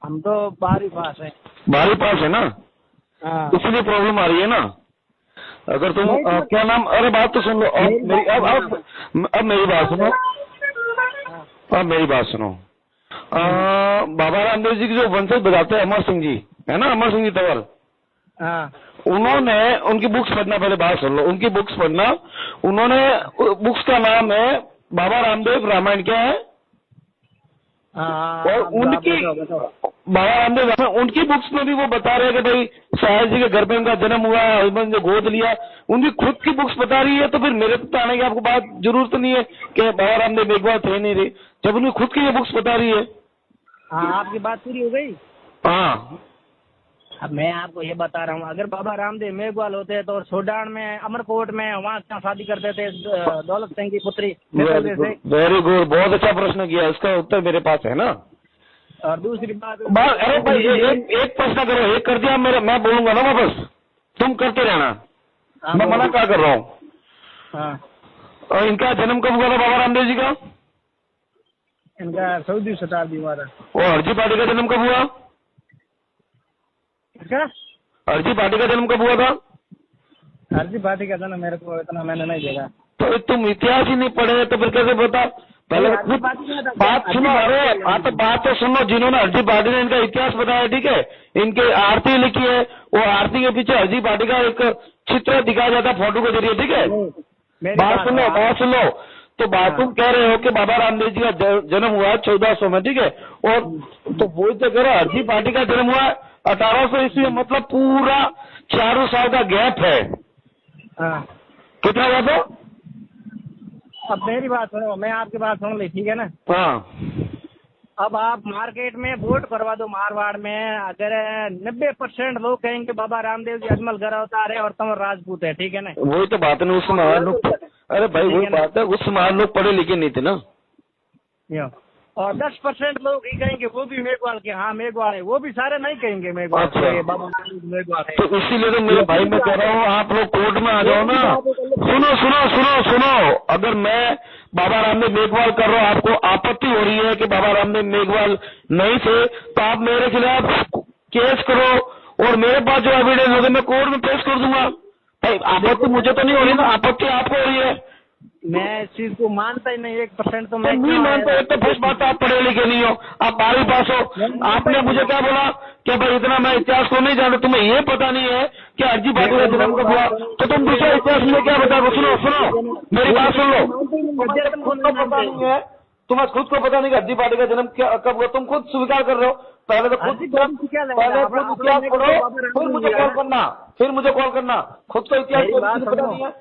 हम तो 12वीं पास है। 12वीं पास है ना? हाँ। इसलिए प्रॉब्लम आ रही है ना? अगर तुम क्या नाम, अरे बात तो सुन लो अब मेरी बात सुनो, अब मेरी बात सुनो। बाबा रामदेव जी की जो वंशज बजाते हैं अमर सिंह जी, है ना, अमर सिंह जी तंवर, हाँ। उन्होंने उनकी बुक्स पढ़ना, पहले बात सुन लो, उनकी बुक्स पढ़ना। उन्होंने बुक्स का नाम है बाबा रामदेव रामायण, क्या है? और उनकी बाबा रामदेव रामायण, उनकी बुक्स में भी वो बता रहे हैं कि भाई शायद जी के घर पे उनका जन्म हुआ, हस्बैंड ने गोद लिया। उनकी खुद की बुक्स बता रही है, तो फिर मेरे तो आने की आपको बात जरूरत नहीं है कि बाबा रामदेव एक बार थे नहीं रहे, जब उनकी खुद की ये बुक्स बता रही है। हाँ, आपकी बात पूरी हो गई। हाँ, अब मैं आपको ये बता रहा हूँ, अगर बाबा रामदेव मेघवाल होते तो सोडान में, अमरकोट में, वहाँ क्या शादी करते थे दौलत सिंह की पुत्री। वेरी गुड, बहुत अच्छा प्रश्न किया, इसका उत्तर मेरे पास है ना। और दूसरी बात, अरे भाई एक प्रश्न करो, एक कर दिया मेरा, मैं बोलूंगा ना वापस, तुम करते रहना, मैं मना क्या कर रहा हूँ। हाँ। और इनका जन्म कब हुआ था बाबा रामदेव जी का? इनका 14वीं शताब्दी हुआ था। और अर्जी पार्टी का जन्म कब हुआ? क्या? अर्जी पार्टी का जन्म कब हुआ था? अर्जी पार्टी का जन्म मेरे को इतना मैंने नहीं देखा। तो तुम इतिहास ही नहीं पढ़े तो फिर कैसे बता? पहले बात सुनो, अरे तो बात तो सुनो, जिन्होंने अर्जी पार्टी ने इनका इतिहास बताया, ठीक है, इनके आरती लिखी है, वो आरती के पीछे अर्जी पार्टी का एक चित्र दिखाया जाता है फोटो के जरिए, ठीक है। बात सुन लो, तो बात तुम कह रहे हो कि बाबा रामदेव जी का जन्म हुआ है 1400 में, ठीक है, और तो वो तो कह रहे अर्जी पार्टी का जन्म हुआ 1800 ईस्वी, मतलब पूरा 4 साल का गैप है। कितना गैप है? अब मेरी बात सुनो, मैं आपकी बात सुन ली, ठीक है ना। हाँ। अब आप मार्केट में वोट करवा दो, मारवाड़ में अगर 90% लोग कहेंगे बाबा रामदेव जी अजमल गरा अवतार है और तंवर राजपूत है, ठीक है ना। वही तो बात है ना, उस समय लोग, अरे भाई वही बात है, उस समय लोग पढ़े लिखे नहीं थे ना। और 10% लोग ही कहेंगे वो भी मेघवाल के, हाँ मेघवाल है, वो भी सारे नहीं कहेंगे मेघवाल। अच्छा। बाबा मेघवाल है। तो इसीलिए तो मेरे भाई मैं कह रहा हूँ, आप लोग कोर्ट में आ जाओ ना। सुनो सुनो सुनो सुनो, अगर मैं बाबा रामदेव मेघवाल कर रहा हूँ, आपको आपत्ति हो रही है कि बाबा रामदेव मेघवाल नहीं थे, तो आप मेरे खिलाफ केस करो और मेरे पास जो एविडेंस होगा मैं कोर्ट में पेश कर दूंगा। भाई आपत्ति मुझे तो नहीं हो रही ना, आपत्ति आपको हो रही है। मैं इस चीज को मानता ही नहीं, 1% तो मैं नहीं मानता। एक तो फर्स्ट बात, आप पढ़े लिखे नहीं हो, आप 12वीं पास हो। आपने मुझे क्या बोला कि भाई इतना मैं इतिहास को नहीं जानता, तुम्हें ये पता नहीं है कि अर्जी पार्टी का जन्म कब हुआ, तो तुम दूसरा इतिहास में क्या बताओ? सुनो सुनो मेरी बात सुन लो, खुद को पता नहीं है, तुम्हें खुद को पता नहीं कि अर्जी पार्टी का जन्म कब हुआ, तुम खुद स्वीकार कर रहे हो। पहले तो खुद इतिहास पढ़ो, फिर मुझे कॉल करना, खुद को इतिहास पता नहीं है।